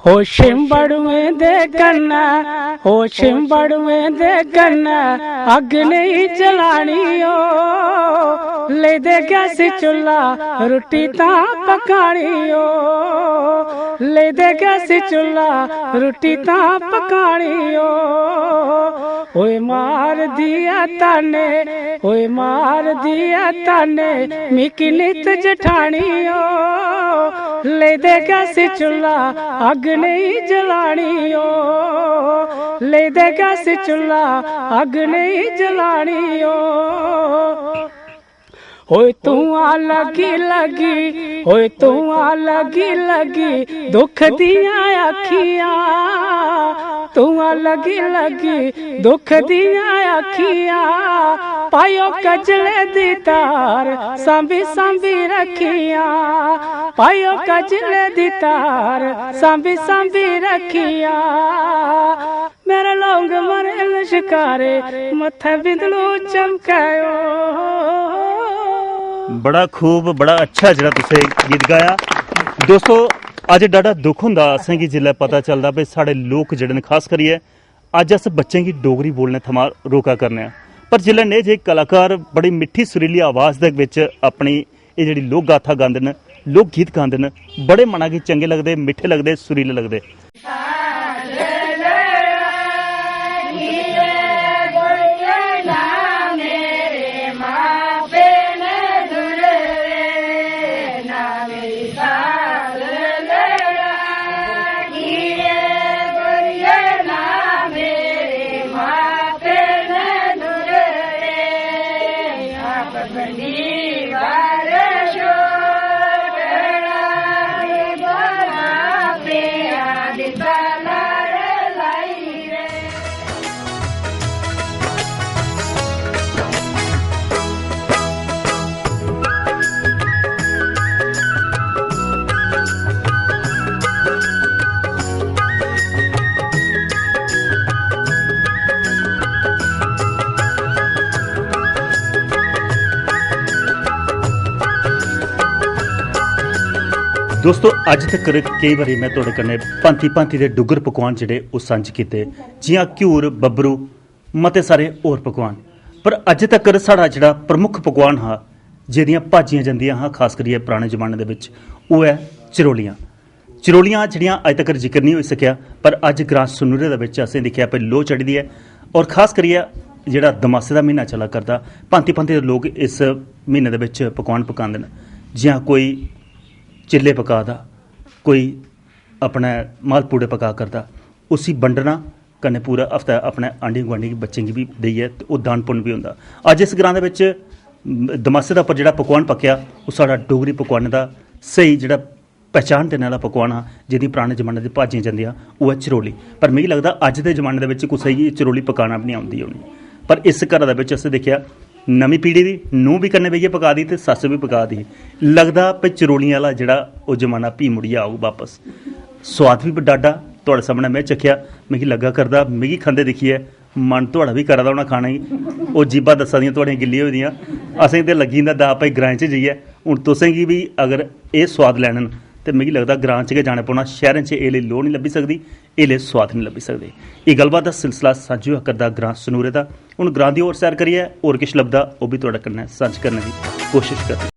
हो शिंबड़ुएं दे कन्ना, हो शिंबड़ुएं दे कन्ना अग नहीं जलानी ओ, ले दे गैस चुल्हा रोटी तां पकानी ओ, ले दे गैस चुल्हा रोटी तां पकानी ओ। ओए मार दिया ताने, ओए मार दिया ताने मिकी नित जठानी ओ, ले दे गैस चुल्हा अग नहीं जलानी ओ, ले दे गैस चुल्हा अग नहीं जलानी ओ। होए तू आ लगी लगी, होए तू आ लगी लगी दुख दिया अखियां, तू आ लगी लगी दुख दिया अखियां, पायो कजले दी तार सांभी सांभी रखियां, पायो कजले दी तार सांभी सांभी रखियां। मेरा लौंग मरे लश्कारे मथे बिंदलू चमकायो। बड़ा खूब बड़ा अच्छा जरा तुसें गीत गाया। दोस्तों अज डाढा दुख हुंदा असें गी जिल्लै पता चलदा भाई साढ़े लोक जेह्ड़े न खास करियै अज अस बच्चें गी डोगरी बोलने थमां रोका करने आं, पर जिल्लै नेह जे कलाकार बड़ी मिट्ठी सुरीली आवाज़ दे विच अपनी एह् जेह्ड़ी लोक गाथा गांदे न, लोक गीत गांदे न, बड़े मना गी चंगे लगदे, मिट्ठे लगदे, सुरीले लगदे। दोस्तों अज तक कई बारी मैं तुहाडे कन्नै भांति भांति दे डुग्गर पकवान जेह्ड़े ओह् सांझ कीते, जियां घ्यूर, बब्बरू, मते सारे होर पकवान, पर अज तक साढ़ा जेह्ड़ा प्रमुख पकवान हा जेह्दियां भाजियां जंदियां हां खास करियै पराने जमाने दे विच, ओह् है चरोलियां। चरोलियां जेह्ड़ियां अज तक जिक्र नहीं होई सकेआ, पर अज ग्रां सनूरे दे विच असें दिक्खेआ भाई लोऽ चढ़ी दी है, और खास करियै जेह्ड़ा दमासे दा म्हीना चला करदा, भांति भांति दे लोक इस म्हीने दे विच पकवान पकांदे न, जियां कोई चिल्ले पका दा, कोई अपने मालपूड़े पका करदा, उसी बंडना कन्नै पूरा हफ्ता अपने आंढी गुआंढी बच्चें गी भी देइयै ते ओह् दान पुन्न भी होंदा। अज्ज इस ग्रां दे विच दमासे दा उप्पर जेह्ड़ा पकवान पक्केआ ओह् साढ़ा डोगरी पकवानें दा स्हेई जेह्ड़ा पहचान देने आह्ला पकवान हा, जेह्दी पराने जमाने दी भाजियां जंदियां, ओह् है चरोली। पर मिगी लगदा अज्ज दे जमाने दे विच कुसै गी चरोली पकाना भी नहीं औंदी होनी, पर इस घरा दे विच असें दिक्खेआ नमीं पीढ़ी दी नूंह भी कन्नै बेहियै पका दी ते सस्स भी पका दी। लगदा भाई चरोलियां आह्ला जेह्ड़ा ओह् जमाना भी मुड़ियै आऊग वापस। स्वाद भी डाढा तुहाड़े सामने में चक्खेआ, मिगी लग्गा करदा, मिगी खंदे दिक्खियै मन तुहाड़ा भी करा दा होना खाने गी, ओह् जीबां दस्सा दियां तुहाड़ियां गिल्लियां होई दियां। असें ते लग्गी जंदा दा भाई ग्राएं च जाइयै हून तुसें गी भी अगर एह् स्वाद लैने न ते मिगी लगदा ग्रां च गै जाना पौना, शैह्रें च एह् लोऽ नहीं लब्भी सकदी, एह् ले स्वाद नहीं लब्भी सकदे। एह् गल्लबात दा सिलसिला सांझी होआ करदा ग्रां सनूरे दा। हून ग्रां दी होर सैर करियै होर किश लभदा ओह् भी तुहाड़े कन्नै सांझ करने दी कोशिश करनी।